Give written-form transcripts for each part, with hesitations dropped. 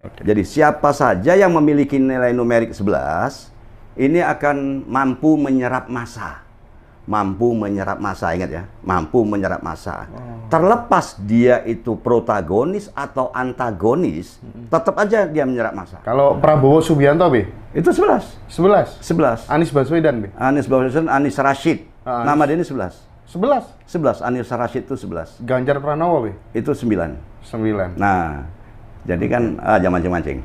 Oke. Jadi siapa saja yang memiliki nilai numerik 11, ini akan mampu menyerap massa. Mampu menyerap massa, ingat ya. Mampu menyerap massa. Terlepas dia itu protagonis atau antagonis, tetap aja dia menyerap massa. Kalau Prabowo Subianto, Be? Itu 11. 11. 11. Anies Baswedan, Be? Anies Baswedan, Anies Rashid. Anies. Nama dia ini 11. 11. 11, Anies Rashid itu 11. Ganjar Pranowo, Be? Itu 9. 9. Nah, jadi kan jangan mancing-mancing.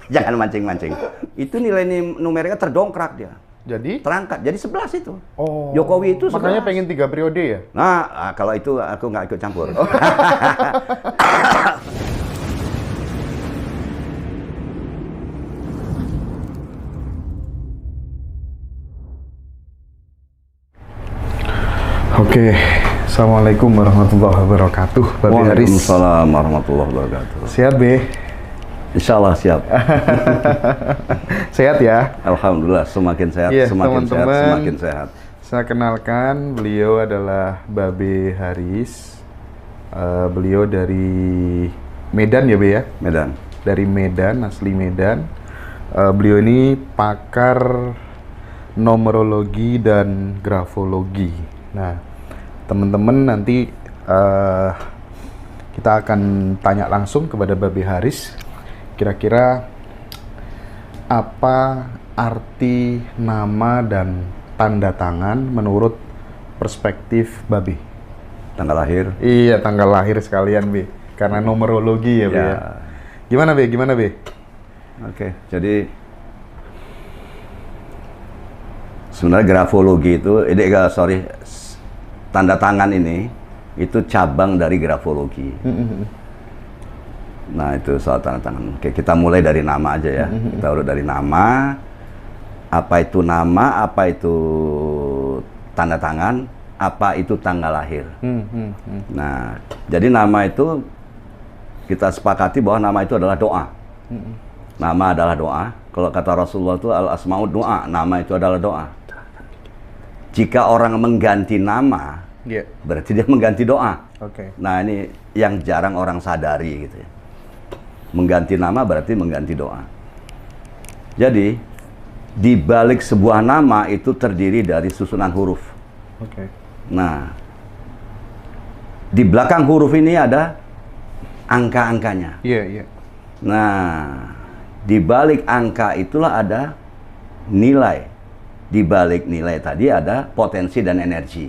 Jangan mancing-mancing. Itu nilai numeriknya terdongkrak dia. Jadi? Terangkat. Jadi 11 itu. Oh. Jokowi itu 11. Makanya pengen 3 periode ya? Nah, kalau itu aku nggak ikut campur. Oke. Assalamualaikum warahmatullahi wabarakatuh, Babe Haris. Waalaikumsalam warahmatullahi wabarakatuh. Sehat, Be? Insya Allah siap. Sehat ya? Alhamdulillah, semakin sehat, Iya, semakin sehat, teman-teman. semakin sehat. Saya kenalkan, beliau adalah Babe Haris. Beliau dari Medan ya, Be ya? Medan. Dari Medan, asli Medan. Beliau ini pakar numerologi dan grafologi. Nah, teman-teman nanti kita akan tanya langsung kepada Babe Haris. Kira-kira apa arti nama dan tanda tangan menurut perspektif Babe? Tanggal lahir. Iya, tanggal lahir sekalian, Be. Karena numerologi ya, Be. Ya. Ya. Gimana, Be? Gimana, Be? Oke, jadi sebenarnya grafologi itu, tanda tangan ini itu cabang dari grafologi. Nah, itu soal tanda tangan. Oke, kita mulai dari nama aja ya. Kita urut dari nama. Apa itu nama, apa itu tanda tangan, apa itu tanggal lahir. Nah, jadi nama itu kita sepakati bahwa nama itu adalah doa. Nama adalah doa. Kalau kata Rasulullah itu al-asma'ud doa, nama itu adalah doa. Jika orang mengganti nama, berarti dia mengganti doa. Oke. Nah, ini yang jarang orang sadari gitu ya. Mengganti nama berarti mengganti doa. Jadi, di balik sebuah nama itu terdiri dari susunan huruf. Oke. Nah, di belakang huruf ini ada angka-angkanya. Iya, iya. Nah, di balik angka itulah ada nilai. Di balik nilai tadi ada potensi dan energi.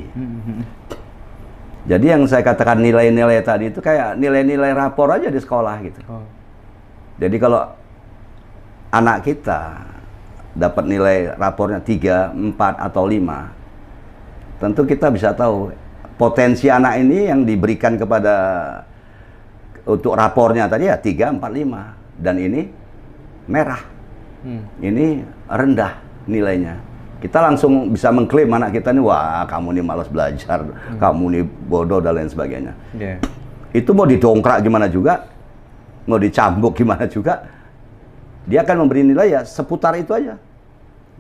Jadi yang saya katakan nilai-nilai tadi itu kayak nilai-nilai rapor aja di sekolah gitu. Jadi kalau anak kita dapat nilai rapornya 3, 4, atau 5, tentu kita bisa tahu potensi anak ini yang diberikan kepada untuk rapornya tadi ya 3, 4, 5. Dan ini merah. Ini rendah nilainya. Kita langsung bisa mengklaim anak kita ini, wah kamu ini malas belajar, kamu ini bodoh dan lain sebagainya. Itu mau didongkrak gimana juga, mau dicambuk gimana juga, dia akan memberi nilai ya seputar itu aja.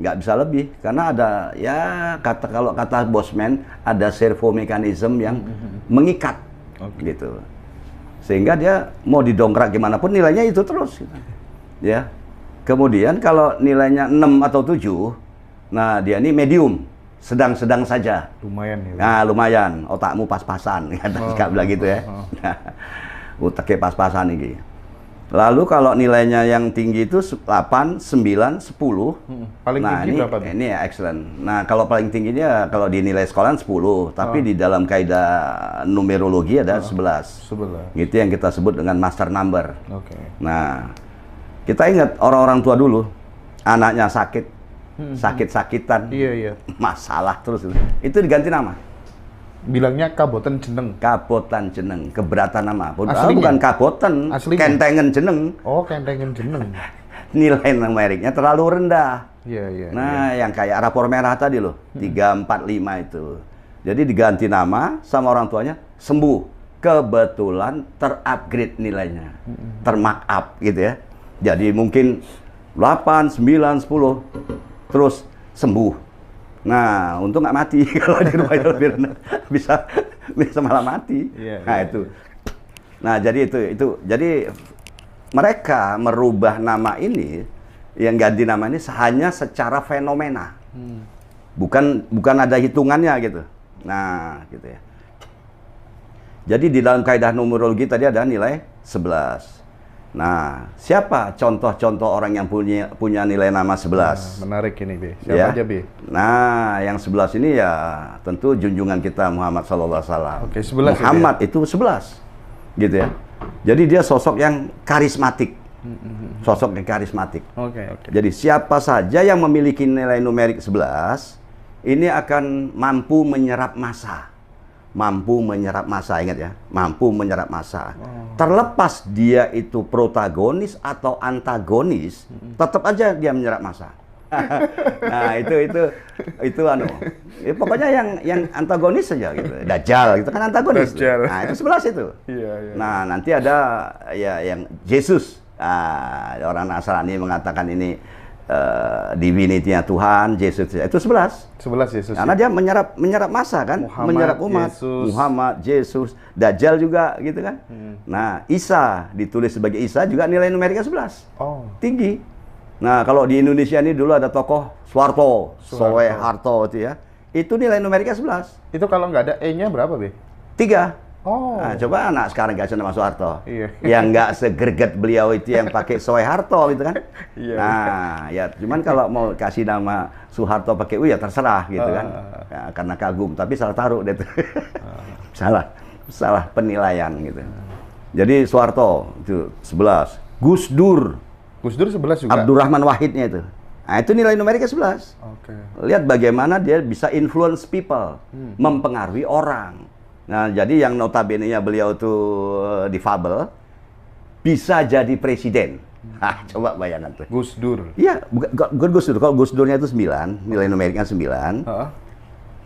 Nggak bisa lebih, karena ada ya kalau kata Bosman, ada servo mekanisme yang mengikat gitu. Sehingga dia mau didongkrak gimana pun nilainya itu terus gitu. Ya. Kemudian kalau nilainya 6 atau 7, nah dia ini medium, sedang-sedang saja. Lumayan ya. Nah, lumayan, otakmu pas-pasan, kata bilang gitu ya. Otaknya pas-pasan ini. Lalu kalau nilainya yang tinggi itu 8, 9, 10. Paling Nah, tinggi berapa? ini excellent. Nah, kalau paling tingginya kalau dinilai sekolahan 10, tapi di dalam kaidah numerologi ada 11. 11. Itu yang kita sebut dengan master number. Oke. Nah, kita ingat orang-orang tua dulu, anaknya sakit, sakit-sakitan, Iya. masalah terus itu diganti nama. Bilangnya kaboten jeneng. Kabotan jeneng, keberatan nama. Aslinya? Bukan kabotan, Aslinya? kentengan jeneng. Oh, kentengan jeneng. Nilai numeriknya terlalu rendah. Iya. Nah, yang kayak rapor merah tadi loh, 3, 4, 5 itu. Jadi diganti nama sama orang tuanya, sembuh. Kebetulan terupgrade nilainya, termark up gitu ya. Jadi mungkin 8, 9, 10, terus sembuh. Nah, untung nggak mati. Kalau di rumah itu lebih rendah, bisa malah mati. Iya, nah iya. itu. Nah, jadi jadi mereka merubah nama ini, yang ganti nama ini hanya secara fenomena. Bukan ada hitungannya gitu. Nah, gitu ya. Jadi di dalam kaidah numerologi tadi ada nilai 11. Nah, siapa contoh-contoh orang yang punya nilai nama 11? Nah, menarik ini, B. Siapa aja, B? Nah, yang 11 ini ya tentu junjungan kita Muhammad SAW. Oke, 11 Muhammad itu 11. Gitu ya. Jadi dia sosok yang karismatik. Sosok yang karismatik. Oke. Jadi siapa saja yang memiliki nilai numerik 11, ini akan mampu menyerap massa. Mampu menyerap massa, ingat ya, mampu menyerap massa. Terlepas dia itu protagonis atau antagonis, tetap aja dia menyerap massa. Nah, itu pokoknya yang antagonis saja gitu. Dajjal itu kan antagonis. Nah, itu 11 itu. Iya. Nah, nanti ada ya yang Yesus. Orang Nasrani mengatakan ini divinity-nya Tuhan, Yesus itu 11 Yesus. Karena dia menyerap massa kan, menyerap umat. Yesus. Muhammad, Yesus, Dajjal juga gitu kan. Nah, Isa ditulis sebagai Isa juga nilai numeriknya 11. Tinggi. Nah, kalau di Indonesia ini dulu ada tokoh Soeharto itu ya. Itu nilai numeriknya 11. Itu kalau nggak ada E-nya berapa, B? 3. Nah, coba anak sekarang gak nama Soeharto. Iya. Yang nggak segerget beliau itu yang pakai Soeharto gitu kan. Iya. Nah, ya cuman kalau mau kasih nama Soeharto pakai U ya terserah gitu kan. Ya, karena kagum, tapi salah taruh deh tuh. Salah penilaian gitu. Jadi Soeharto itu 11. Gus Dur 11 juga. Abdurrahman Wahidnya itu. Nah, itu nilai numeriknya 11. Lihat bagaimana dia bisa influence people, mempengaruhi orang. Nah, jadi yang notabene-nya beliau tuh difabel, bisa jadi presiden. Coba bayangkan tuh. Gus Dur. Iya, bukan Gus Dur. Kalau Gus Durnya itu 9, nilai numeriknya 9.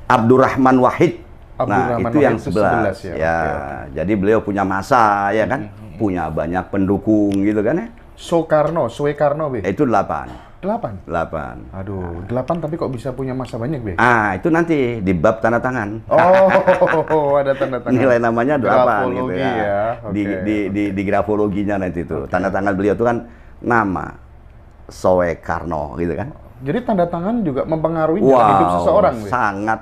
Abdurrahman Wahid. Nah, itu yang 11. Ya, jadi beliau punya massa, ya kan? Punya banyak pendukung gitu kan ya. Soekarno, B. Itu 8. 8? 8. Aduh, 8 tapi kok bisa punya massa banyak, B? Itu nanti di bab tanda tangan. Ada tanda tangan. Nilai namanya 8 gitu ya. ya. Di grafologinya nanti itu. Tanda tangan beliau itu kan nama Soekarno gitu kan. Jadi tanda tangan juga mempengaruhi dalam hidup seseorang, B? Sangat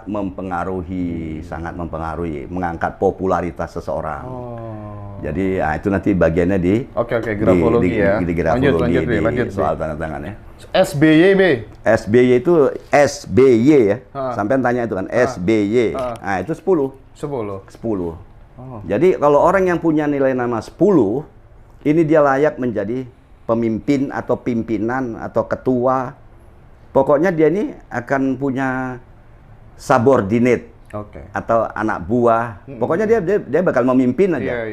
mempengaruhi, mengangkat popularitas seseorang. Jadi itu nanti bagiannya di grafologi ya. Di grafologi lanjut, soal tanda tangan ya. SBY, B. SBY itu SBY ya. Sampai tanya itu kan SBY. Nah, itu 10. 10. Jadi kalau orang yang punya nilai nama 10, ini dia layak menjadi pemimpin atau pimpinan atau ketua. Pokoknya dia ini akan punya subordinate. Atau anak buah. Pokoknya dia bakal memimpin aja.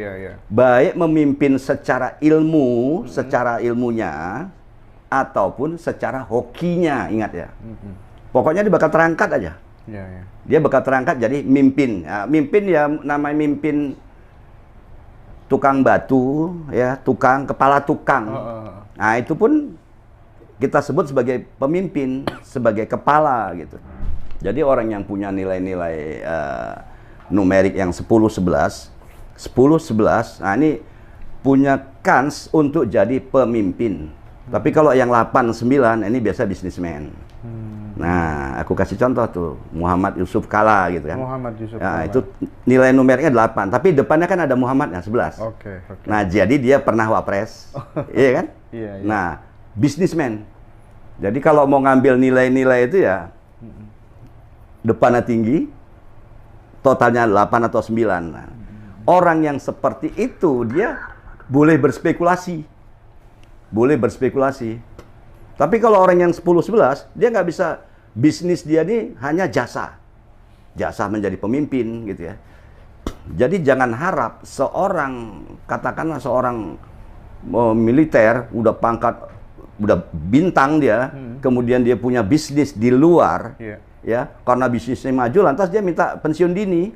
Baik memimpin secara ilmu, secara ilmunya, ataupun secara hokinya, ingat ya. Pokoknya dia bakal terangkat aja. Dia bakal terangkat jadi mimpin. Mimpin ya namanya mimpin tukang batu, ya kepala tukang. Nah, itu pun kita sebut sebagai pemimpin, sebagai kepala gitu. Jadi orang yang punya nilai-nilai numerik yang 10-11, nah ini punya kans untuk jadi pemimpin. Tapi kalau yang 8-9, ini biasa bisnismen. Nah, aku kasih contoh tuh, Muhammad Yusuf Kalla gitu kan. Kalla. Itu nilai numeriknya 8, tapi depannya kan ada Muhammadnya 11. Nah, jadi dia pernah wapres. Iya kan? Nah, bisnismen. Jadi kalau mau ngambil nilai-nilai itu ya, depannya tinggi, totalnya 8 atau 9. Nah, orang yang seperti itu dia boleh berspekulasi. Tapi kalau orang yang 10-11, dia nggak bisa, bisnis dia ini hanya jasa menjadi pemimpin gitu ya. Jadi jangan harap katakanlah seorang militer, udah pangkat, udah bintang dia, kemudian dia punya bisnis di luar, ya, karena bisnisnya maju, lantas dia minta pensiun dini,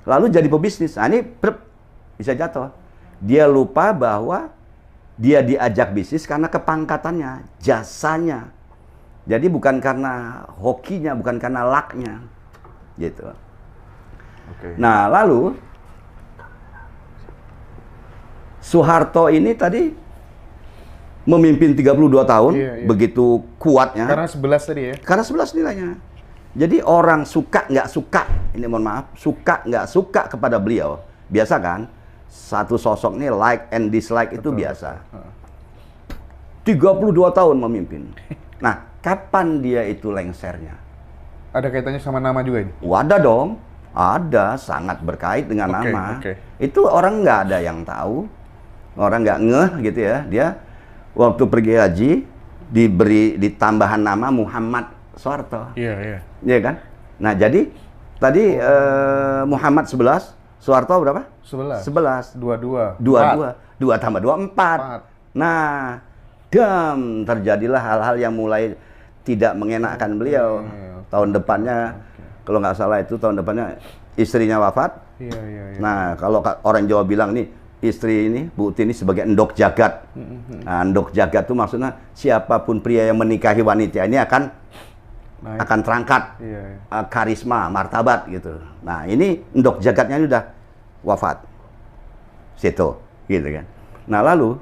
lalu jadi pebisnis. Nah, ini bisa jatuh. Dia lupa bahwa dia diajak bisnis karena kepangkatannya, jasanya. Jadi bukan karena hokinya, bukan karena lucknya, gitu. Nah, lalu Soeharto ini tadi memimpin 32 tahun, begitu kuatnya. Karena 11 tadi ya? Karena 11 nilainya. Jadi orang suka nggak suka, ini mohon maaf, suka nggak suka kepada beliau, biasa kan? Satu sosok nih like and dislike itu biasa. 32 tahun memimpin. Nah, kapan dia itu lengsernya? Ada kaitannya sama nama juga ini? Ada dong. Ada, sangat berkait dengan nama. Itu orang nggak ada yang tahu. Orang nggak ngeh gitu ya. Dia waktu pergi haji, diberi ditambahan nama Muhammad Soeharto. Iya. Iya kan? Nah, jadi tadi Muhammad 11, Soeharto berapa? 11. 22. 2 tambah 2, 4. Nah, terjadilah hal-hal yang mulai tidak mengenakan beliau. Tahun depannya, kalau nggak salah itu tahun depannya istrinya wafat. Iya. Nah, kalau orang Jawa bilang nih, istri ini, Bu Uti ini sebagai endok jagat. Nah, endok jagat itu maksudnya siapapun pria yang menikahi wanita ini akan terangkat, karisma, martabat gitu. Nah, ini endok jagatnya sudah wafat. Situ, gitu kan. Nah, lalu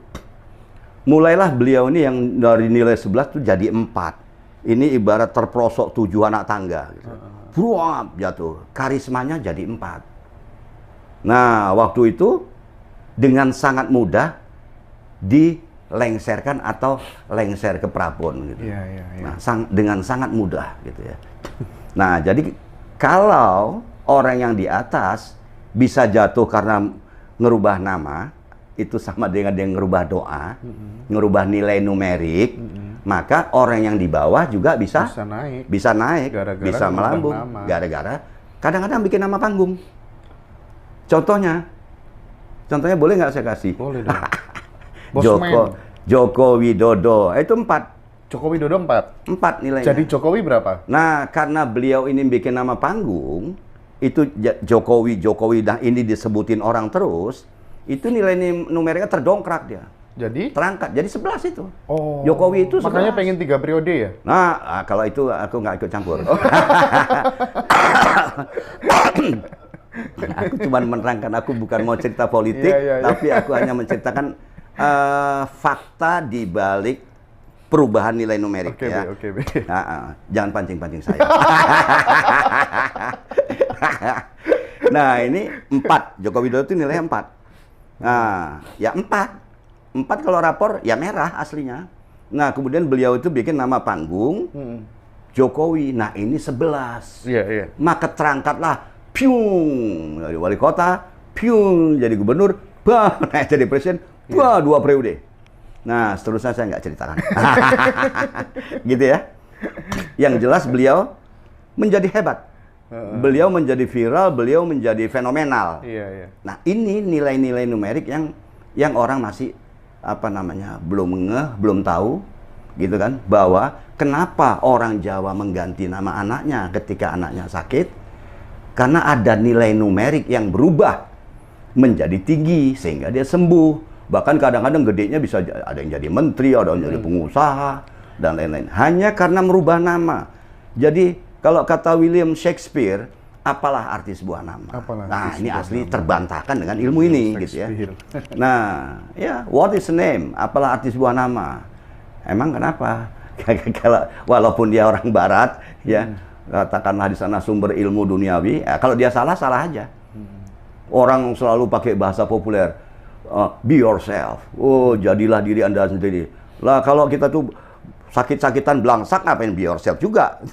mulailah beliau ini yang dari nilai 11 tuh jadi 4. Ini ibarat terprosok 7 anak tangga gitu. Bruap jatuh, karismanya jadi 4. Nah, waktu itu dengan sangat mudah dilengserkan atau lengser ke Prabon gitu. Nah, dengan sangat mudah gitu ya. Nah, jadi kalau orang yang di atas bisa jatuh karena ngerubah nama, itu sama dengan dia ngerubah doa, ngerubah nilai numerik, maka orang yang di bawah juga bisa naik, bisa melambung, gara-gara kadang-kadang bikin nama panggung. Contohnya boleh nggak saya kasih? Boleh dong. Joko Widodo, itu 4. Joko Widodo 4? 4 nilainya. Jadi Jokowi berapa? Nah, karena beliau ini bikin nama panggung, itu Jokowi, nah ini disebutin orang terus, itu nilai numeriknya terdongkrak dia. Jadi? Terangkat, jadi 11 itu. Jokowi itu 11. Makanya pengen 3 periode ya? Nah, kalau itu aku nggak ikut campur. Aku cuma menerangkan, aku bukan mau cerita politik, tapi aku hanya menceritakan fakta di balik perubahan nilai numerik. Oke. Jangan pancing-pancing saya. Nah, ini 4. Joko Widodo itu nilai 4. Nah, ya 4 kalau rapor ya merah aslinya. Nah, kemudian beliau itu bikin nama panggung Jokowi. Nah, ini 11. Maka terangkatlah piung dari wali kota, piung jadi gubernur, naik jadi presiden, 2 periode. Nah, seterusnya saya nggak ceritakan. Gitu ya. Yang jelas beliau menjadi hebat. Beliau menjadi viral, beliau menjadi fenomenal. Nah, ini nilai-nilai numerik yang orang masih belum ngeh, belum tahu, gitu kan, bahwa kenapa orang Jawa mengganti nama anaknya ketika anaknya sakit, karena ada nilai numerik yang berubah menjadi tinggi sehingga dia sembuh. Bahkan kadang-kadang gedenya bisa ada yang jadi menteri, ada yang jadi pengusaha dan lain-lain, hanya karena merubah nama. Jadi kalau kata William Shakespeare, apalah arti sebuah nama? Nah, ini asli terbantahkan dengan ilmu ini, gitu ya. Nah, ya, what is the name? Apalah arti sebuah nama? Emang kenapa? Kalau walaupun dia orang Barat, ya, katakanlah di sana sumber ilmu duniawi, kalau dia salah aja. Orang selalu pakai bahasa populer, be yourself. Oh, jadilah diri Anda sendiri. Lah, kalau kita tuh sakit-sakitan belangsak, ngapain be yourself juga?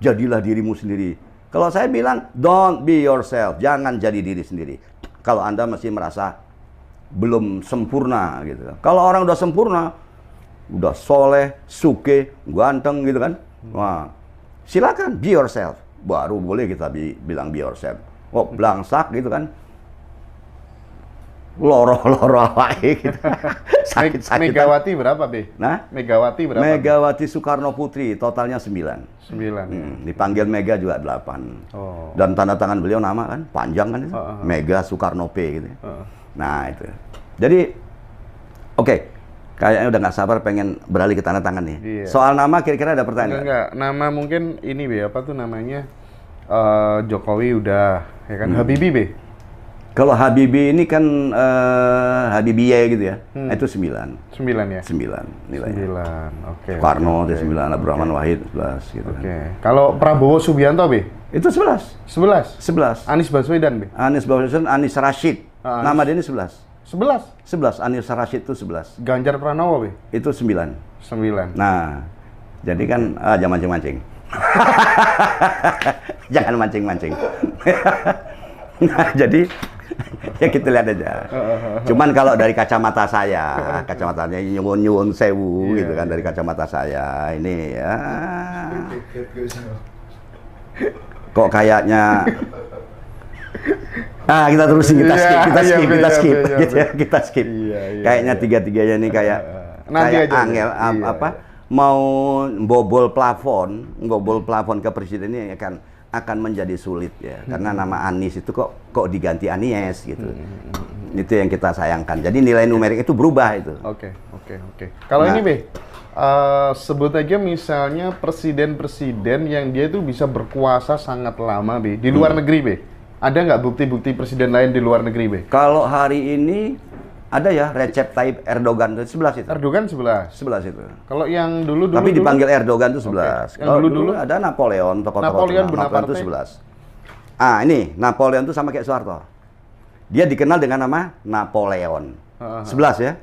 Jadilah dirimu sendiri. Kalau saya bilang, don't be yourself. Jangan jadi diri sendiri. Kalau Anda masih merasa belum sempurna, gitu. Kalau orang udah sempurna, udah soleh, suke, ganteng, gitu kan. Wah, silakan be yourself. Baru boleh kita bilang be yourself. Oh, belangsak, gitu kan. Loro-loro lagi gitu. Sakit-sakit. Megawati berapa, Be? Nah? Megawati berapa? Megawati Soekarno Putri, totalnya 9. Dipanggil Mega juga 8. Dan tanda tangan beliau nama kan, panjang kan itu. Mega Soekarno P gitu. Nah, itu. Jadi, oke. Kayaknya udah nggak sabar pengen beralih ke tanda tangan nih. Soal nama kira-kira ada pertanyaan? Enggak. Nama mungkin ini, Be, apa tuh namanya? Jokowi udah, ya kan? Habibie, Be? Kalau Habibie ini kan Habibie gitu ya. Nah, itu 9. 9 ya? 9 nilainya. 9, oke. Soekarno itu 9, Abdurrahman Wahid 11 gitu Oke. kan. Kalau Prabowo Subianto, Be? Itu 11. 11. 11. Anis Baswedan, Be? Anies Baswedan, Anies Rashid. Anies. Nama dia ini 11. 11. 11, Anies Rashid itu 11. Ganjar Pranowo, Be? Itu 9. 9. Nah, jadi kan jangan mancing-mancing. Jangan mancing-mancing. Nah, jadi ya kita lihat aja. Cuman kalau dari kacamata saya, kacamatanya nyuwun sewu gitu kan, dari kacamata saya ini ya kok kayaknya kita terusin, kita skip. Kayaknya tiga-tiganya ini kayak angel apa mau bobol plafon ke presiden ini akan menjadi sulit ya, karena nama Anies itu kok diganti Anies gitu. Itu yang kita sayangkan. Jadi nilai numerik itu berubah itu. Oke. Kalau ini, Be, sebut aja misalnya presiden-presiden yang dia itu bisa berkuasa sangat lama, Be, di luar negeri, Be. Ada nggak bukti-bukti presiden lain di luar negeri, Be? Kalau hari ini ada ya, Recep Tayyip Erdogan itu 11 itu. Erdogan 11. 11 itu. Kalau yang dulu Tapi dipanggil Erdogan itu 11. Okay. Yang dulu ada Napoleon, tokoh-tokoh Napoleon itu 11. Ini Napoleon itu sama kayak Soeharto. Dia dikenal dengan nama Napoleon. 11 ya.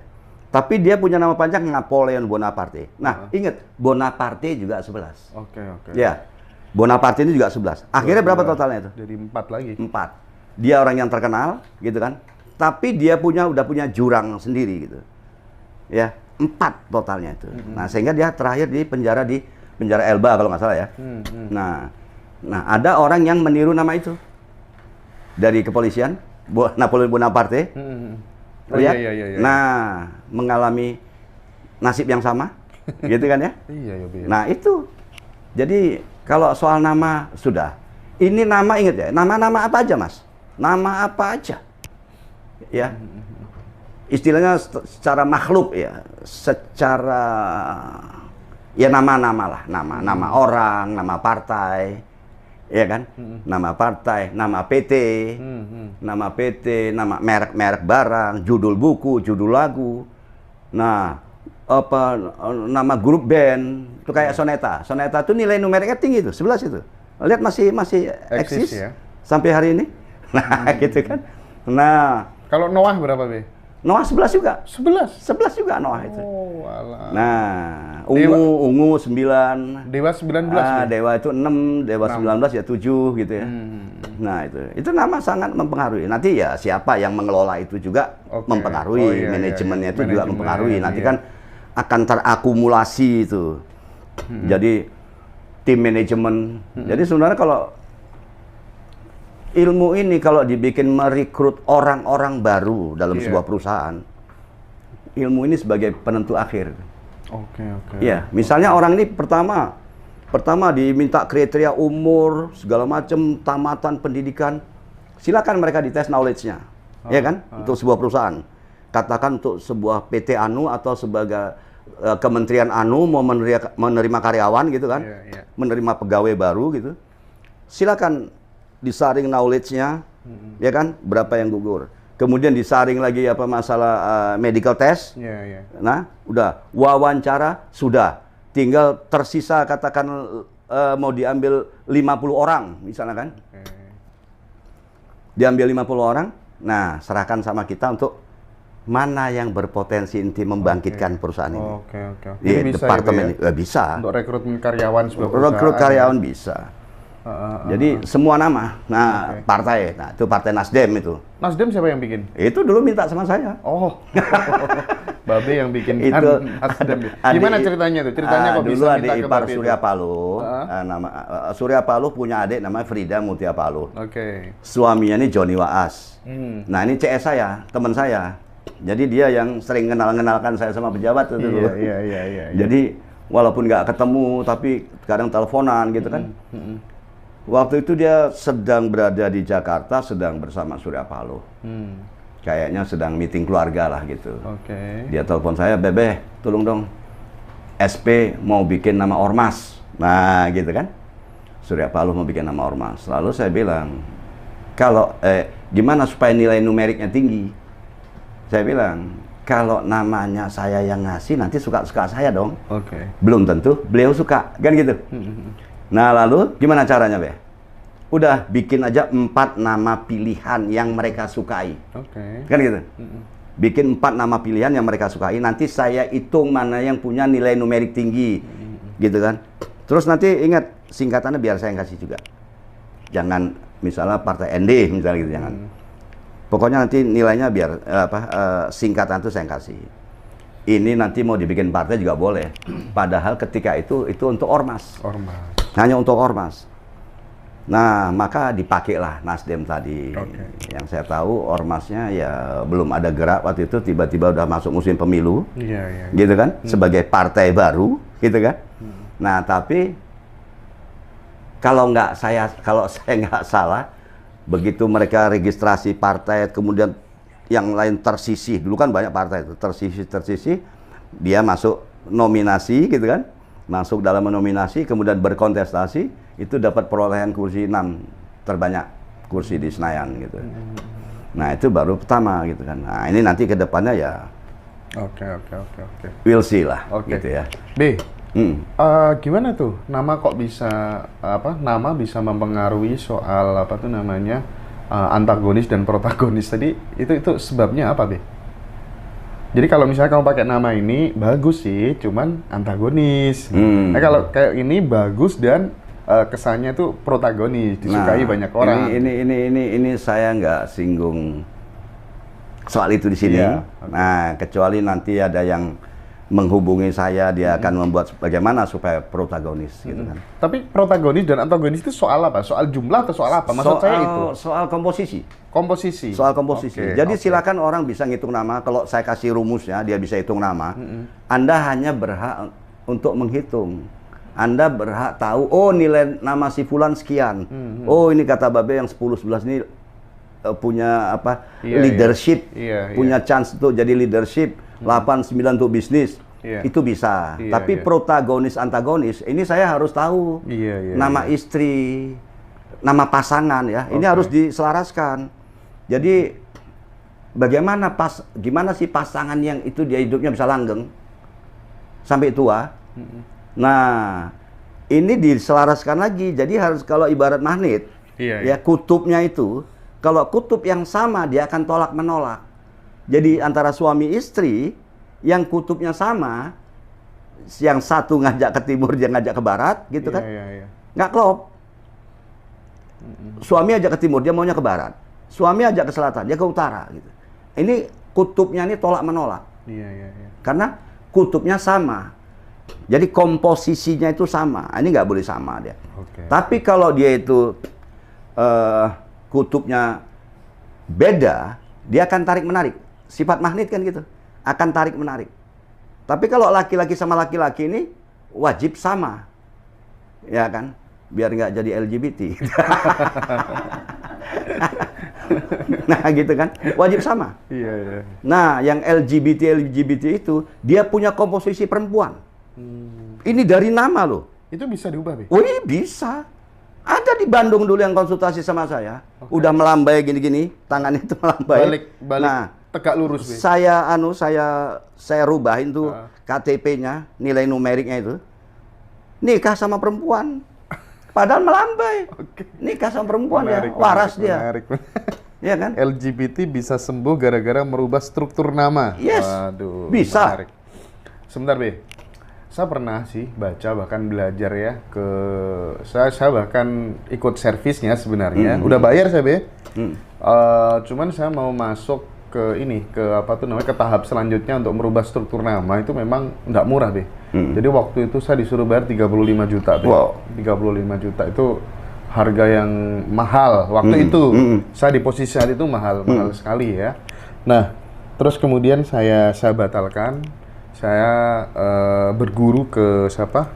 Tapi dia punya nama panjang Napoleon Bonaparte. Nah, ingat Bonaparte juga 11. Oke. Ya. Bonaparte ini juga 11. Akhirnya berapa totalnya itu? Jadi 4 lagi. 4. Dia orang yang terkenal, gitu kan. Tapi dia udah punya jurang sendiri gitu. Ya, 4 totalnya itu. Nah, sehingga dia terakhir di penjara Elba kalau nggak salah ya. Nah, ada orang yang meniru nama itu dari kepolisian, Napoleon Bonaparte. Lihat. Iya. Nah, mengalami nasib yang sama, gitu kan ya? Iya. Nah, itu. Jadi kalau soal nama sudah. Ini nama, ingat ya, nama-nama apa aja, Mas? Nama apa aja. Ya. Istilahnya secara makhluk ya, secara ya nama-nama lah, nama orang, nama partai. Ya kan? Nama partai, nama PT, nama merek-merek barang, judul buku, judul lagu. Nah, nama grup band itu kayak Soneta. Soneta itu nilai numeriknya tinggi itu, 11 itu. Lihat masih eksis ya? Sampai hari ini. Nah, gitu kan. Nah, kalau Noah berapa, Be? Noah 11 juga. 11 juga Noah itu. Oh, alah. Nah, Ungu 9. Dewa 19. Dewa itu 6, Dewa 19 ya 7 gitu ya. Nah, itu nama sangat mempengaruhi. Nanti ya siapa yang mengelola itu juga mempengaruhi. Manajemennya itu juga mempengaruhi. Nanti kan akan terakumulasi itu. Jadi tim manajemen. Jadi sebenarnya kalau ilmu ini kalau dibikin merekrut orang-orang baru dalam sebuah perusahaan, ilmu ini sebagai penentu akhir. Oke. Ya, misalnya orang ini pertama diminta kriteria umur, segala macam, tamatan pendidikan. Silakan mereka dites knowledge-nya. Ya kan? Untuk sebuah perusahaan. Katakan untuk sebuah PT Anu atau sebagai Kementerian Anu mau menerima karyawan gitu kan. Menerima pegawai baru gitu. Silakan disaring knowledge-nya, ya kan, berapa yang gugur. Kemudian disaring lagi masalah medical test. Nah, udah wawancara sudah. Tinggal tersisa katakan mau diambil 50 orang misalnya kan. Diambil 50 orang. Nah, serahkan sama kita untuk mana yang berpotensi inti membangkitkan perusahaan ini. Oke. Iya, Bisa departemen gitu ya? Bisa. Untuk rekrutmen karyawan sebuah perusahaan. Rekrut karyawan bisa. Jadi semua nama. Nah, partai. Nah, itu Partai Nasdem itu. Nasdem siapa yang bikin? Itu dulu minta sama saya. Oh. Babe yang bikin itu Nasdem. Gimana ceritanya tuh? Ceritanya kok dulu bisa adik minta ke ipar Babe Surya itu? Paloh. Nama Surya Paloh punya adik namanya Frida Mutia Paloh. Oke. Suaminya ini Joni Waas. Nah, ini CS saya, teman saya. Jadi dia yang sering kenalkan saya sama pejabat itu dulu. Iya. Jadi walaupun nggak ketemu tapi kadang teleponan gitu kan. Waktu itu dia sedang berada di Jakarta, sedang bersama Surya Paloh. Kayaknya sedang meeting keluarga lah gitu. Dia telepon saya, Bebe, tolong dong. SP mau bikin nama ormas. Nah, gitu kan. Surya Paloh mau bikin nama ormas. Lalu saya bilang, kalau gimana supaya nilai numeriknya tinggi? Saya bilang, kalau namanya saya yang ngasih, nanti suka-suka saya dong. Oke. Belum tentu beliau suka, kan gitu. Nah, lalu gimana caranya, Be? Udah bikin aja 4 nama pilihan yang mereka sukai. Oke. Kan gitu. Bikin 4 nama pilihan yang mereka sukai, nanti saya hitung mana yang punya nilai numerik tinggi. Gitu kan. Terus nanti ingat, singkatannya biar saya yang kasih juga. Jangan misalnya partai ND misalnya gitu, jangan. Pokoknya nanti nilainya biar singkatan itu saya yang kasih. Ini nanti mau dibikin partai juga boleh. Padahal ketika itu untuk ormas. Ormas. Hanya untuk ormas. Nah, maka dipakailah Nasdem tadi. Oke. Yang saya tahu ormasnya ya belum ada gerak waktu itu, tiba-tiba udah masuk musim pemilu. Iya, iya. Gitu kan? Sebagai partai baru, gitu kan? Nah, tapi kalau saya nggak salah, begitu mereka registrasi partai, kemudian yang lain tersisih, dulu kan banyak partai itu, tersisih, dia masuk nominasi gitu kan, masuk dalam nominasi, kemudian berkontestasi, itu dapat perolehan kursi 6 terbanyak kursi di Senayan gitu. Nah, itu baru pertama gitu kan. Nah, ini nanti ke depannya ya Oke. we'll see lah, Oke. gitu ya. B, gimana tuh nama kok bisa nama bisa mempengaruhi soal antagonis dan protagonis tadi, itu sebabnya apa, Be? Jadi kalau misalnya kamu pakai nama ini bagus sih, cuman antagonis. Nah, kalau kayak ini bagus dan kesannya tuh protagonis, disukai banyak orang. Ini saya nggak singgung soal itu di sini. Iya, okay. Nah, kecuali nanti ada yang menghubungi saya, dia akan membuat bagaimana supaya protagonis gitu kan. Tapi protagonis dan antagonis itu soal apa? Soal jumlah atau soal apa? Maksud saya itu. Soal komposisi. Komposisi. Soal komposisi. Oke, Jadi silakan orang bisa ngitung nama. Kalau saya kasih rumusnya, dia bisa hitung nama. Anda hanya berhak untuk menghitung. Anda berhak tahu, oh nilai nama si fulan sekian. Oh ini kata Babe yang 10-11 ini punya leadership, punya chance untuk jadi leadership. 8-9 untuk bisnis, itu bisa. Tapi protagonis, antagonis, ini saya harus tahu. Nama istri, nama pasangan ya, ini harus diselaraskan. Jadi gimana sih pasangan yang itu dia hidupnya bisa langgeng sampai tua. Nah, ini diselaraskan lagi. Jadi harus kalau ibarat magnet, ya kutubnya itu, kalau kutub yang sama dia akan tolak menolak. Jadi antara suami istri yang kutubnya sama, yang satu ngajak ke timur, dia ngajak ke barat, gitu kan? Nggak klop. Suami ajak ke timur, dia maunya ke barat. Suami ajak ke selatan, dia ke utara, gitu. Ini kutubnya ini tolak menolak. Karena kutubnya sama. Jadi komposisinya itu sama. Ini nggak boleh sama dia. Tapi kalau dia itu kutubnya beda, dia akan tarik menarik. Sifat magnet kan gitu, akan tarik menarik. Tapi kalau laki-laki sama laki-laki ini wajib sama, ya kan, biar nggak jadi LGBT. Nah gitu kan, wajib sama. Nah yang LGBT itu dia punya komposisi perempuan. Ini dari nama loh. Itu bisa diubah, Be? Oh iya bisa. Ada di Bandung dulu yang konsultasi sama saya, udah melambai gini-gini, tangannya itu melambai. Balik. Nah, tegak lurus, Be. Saya rubahin tuh KTP-nya, nilai numeriknya itu. Nikah sama perempuan. Padahal melambai. Nikah sama perempuan, waras dia. Iya kan? LGBT bisa sembuh gara-gara merubah struktur nama. Yes. Waduh. Bisa. Menarik. Sebentar, Be. Saya pernah sih baca, bahkan belajar ya saya bahkan ikut servisnya sebenarnya. Udah bayar saya, Be. Cuman saya mau masuk ke tahap selanjutnya untuk merubah struktur nama, itu memang nggak murah, Be. Jadi waktu itu saya disuruh bayar 35 juta, Be. Wow. 35 juta itu harga yang mahal waktu itu. Saya di posisi saat itu mahal sekali ya. Nah, terus kemudian saya batalkan. Saya berguru ke siapa?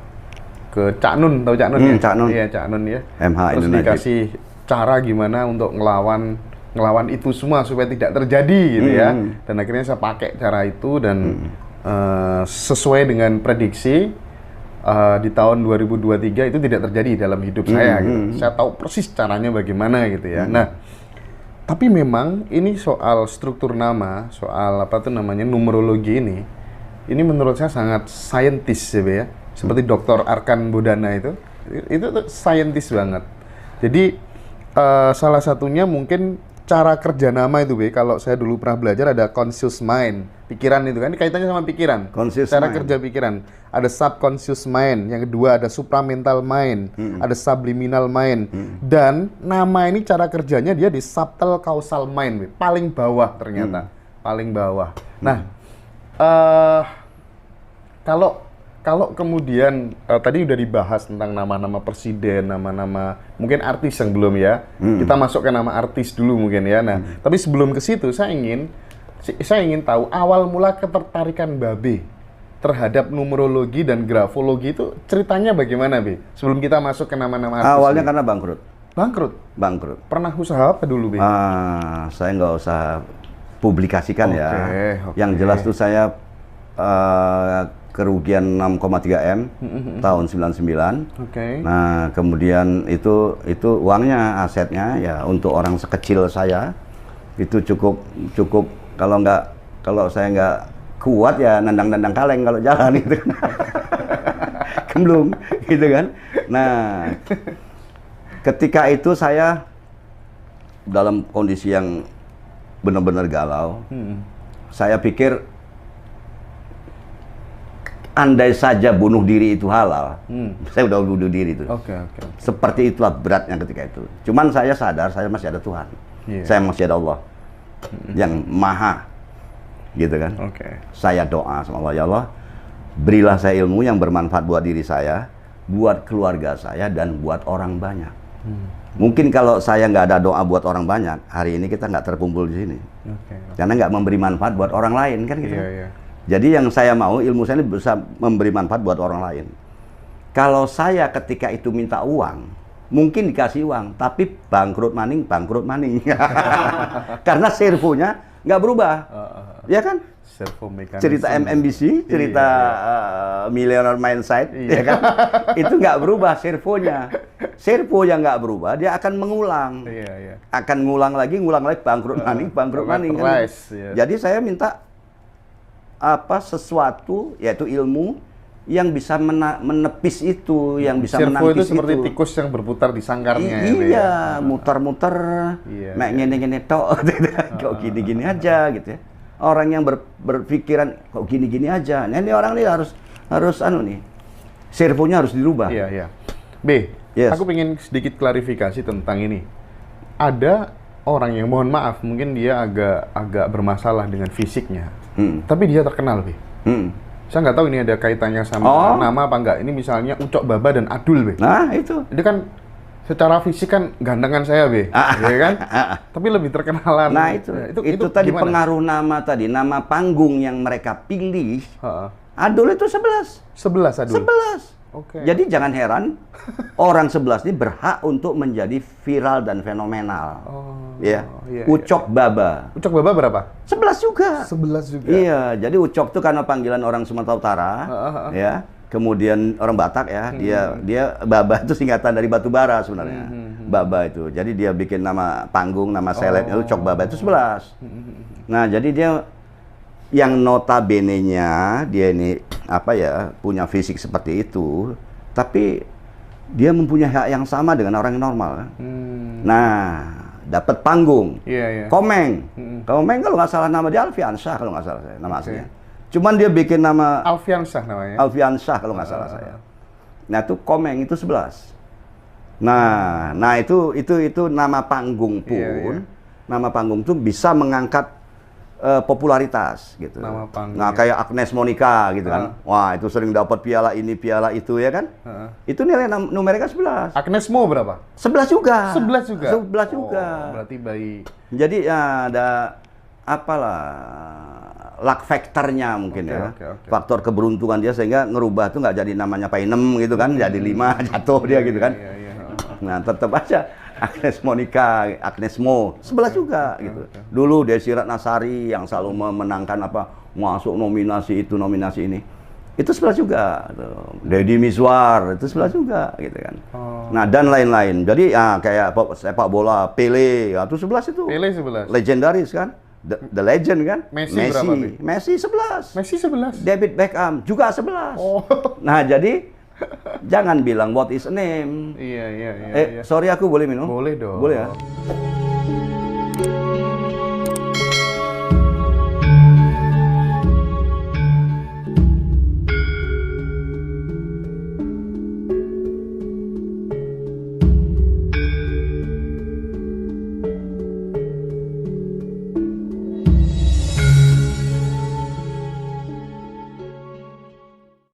Ke Cak Nun, tahu Cak Nun ya? Cak Nun. Iya, Cak Nun ya. MH terus Indonesia. Dikasih cara gimana untuk ngelawan itu semua supaya tidak terjadi gitu ya. Dan akhirnya saya pakai cara itu dan sesuai dengan prediksi di tahun 2023 itu tidak terjadi dalam hidup saya gitu. Saya tahu persis caranya bagaimana gitu ya. Nah, Tapi memang ini soal struktur nama, soal apa tuh namanya numerologi ini menurut saya sangat saintis ya, seperti Dr. Arkan Bodana itu tuh saintis banget. Jadi salah satunya mungkin cara kerja nama itu kalau saya dulu pernah belajar ada conscious mind, pikiran itu kan, ini kaitannya sama pikiran, cara kerja pikiran. Ada subconscious mind, yang kedua ada supramental mind, ada subliminal mind, dan nama ini cara kerjanya dia di subtle causal mind, paling bawah ternyata, paling bawah. Nah, kalau kemudian tadi udah dibahas tentang nama-nama presiden, nama-nama mungkin artis yang belum ya, kita masuk ke nama artis dulu mungkin ya. Nah, tapi sebelum ke situ saya ingin tahu awal mula ketertarikan Babe terhadap numerologi dan grafologi itu ceritanya bagaimana, Be? Sebelum kita masuk ke nama-nama artis. Awalnya Be. karena bangkrut. Bangkrut. Pernah usaha apa dulu, Be? Saya nggak usah publikasikan ya. Okay. Yang jelas tuh saya kerugian 6,3 M tahun 99. Nah, kemudian itu uangnya, asetnya ya untuk orang sekecil saya itu cukup kalau saya nggak kuat ya nendang-nendang kaleng kalau jalan itu. Kemblung gitu kan. Nah, ketika itu saya dalam kondisi yang benar-benar galau. Saya pikir andai saja bunuh diri itu halal, saya udah bunuh diri itu. Seperti itulah beratnya ketika itu. Cuman saya sadar saya masih ada Tuhan, saya masih ada Allah yang maha, gitu kan. Saya doa sama Allah, ya Allah, berilah saya ilmu yang bermanfaat buat diri saya, buat keluarga saya, dan buat orang banyak. Mungkin kalau saya nggak ada doa buat orang banyak, hari ini kita nggak terkumpul di sini, karena nggak memberi manfaat buat orang lain kan gitu. Jadi yang saya mau, ilmu saya ini bisa memberi manfaat buat orang lain. Kalau saya ketika itu minta uang, mungkin dikasih uang, tapi bangkrut maning. Karena servonya nggak berubah. Ya kan? Cerita MMBC, cerita Millionaire Mindset, ya kan? Itu nggak berubah servonya. Servo yang nggak berubah, dia akan mengulang. Akan ngulang lagi, bangkrut maning. Kan? Jadi saya minta sesuatu, yaitu ilmu yang bisa menepis itu, yang bisa menangkis itu. Servo itu seperti tikus yang berputar di sangkarnya. Iya, muter-muter, ngene-ngene tok, kok gini-gini aja gitu ya. Orang yang berpikiran kok gini-gini aja. Nah, ini orang ini harus servonya harus dirubah. Aku pengen sedikit klarifikasi tentang ini. Ada orang yang mohon maaf, mungkin dia agak bermasalah dengan fisiknya. Tapi dia terkenal, Be. Saya nggak tahu ini ada kaitannya sama nama apa enggak. Ini misalnya Ucok Baba dan Adul, Be. Nah, itu. Ini kan secara fisik kan gandengan saya, Be. Ya kan? Tapi lebih terkenalan. Nah, itu tadi gimana? Pengaruh nama tadi, nama panggung yang mereka pilih. Adul itu 11. 11 Adul. 11. Jadi jangan heran orang 11 ini berhak untuk menjadi viral dan fenomenal. Ucok Baba. Ucok Baba berapa? 11 juga. 11 juga. Iya, jadi Ucok itu karena panggilan orang Sumatera Utara, ya. Kemudian orang Batak ya, dia Baba itu singkatan dari batu bara sebenarnya. Baba itu. Jadi dia bikin nama panggung, nama seleb itu Ucok Baba itu 11. Nah, jadi dia yang notabene-nya dia ini punya fisik seperti itu, tapi dia mempunyai hak yang sama dengan orang yang normal. Nah, dapat panggung. Komeng. Komeng kalau nggak salah nama dia Alfiansyah kalau nggak salah saya, nama aslinya. Cuman dia bikin nama Alfiansyah namanya. Alfiansyah kalau nggak salah saya. Nah, itu Komeng itu 11. Nah itu nama panggung pun, nama panggung itu bisa mengangkat popularitas gitu. Nah, kayak Agnes Monica gitu kan. Wah, itu sering dapat piala ini, piala itu ya kan. Itu nilai numerika 11. Agnes Mo berapa? 11 juga. 11 juga. 11 juga. Berarti bayi. Jadi ya ada luck factornya mungkin faktor keberuntungan dia sehingga ngerubah tuh nggak jadi namanya Painem gitu kan, jadi 5 jatuh dia gitu kan. Nah, tetap aja Agnes Monica, Agnes Mo, 11 juga gitu. Dulu Desi Ratnasari yang selalu memenangkan masuk nominasi itu, nominasi ini. itu 11 juga. Deddy Mizwar itu 11 juga gitu kan. Nah, dan lain-lain. Jadi kayak sepak bola Pele, itu 11 itu. Pele 11. Legendaris kan? The legend kan? Messi berapa, Be? Messi 11. Messi 11. David Beckham juga 11. Oh. Nah, jadi jangan bilang what is a name. Iya. Sorry aku boleh minum? Boleh dong. Boleh ya?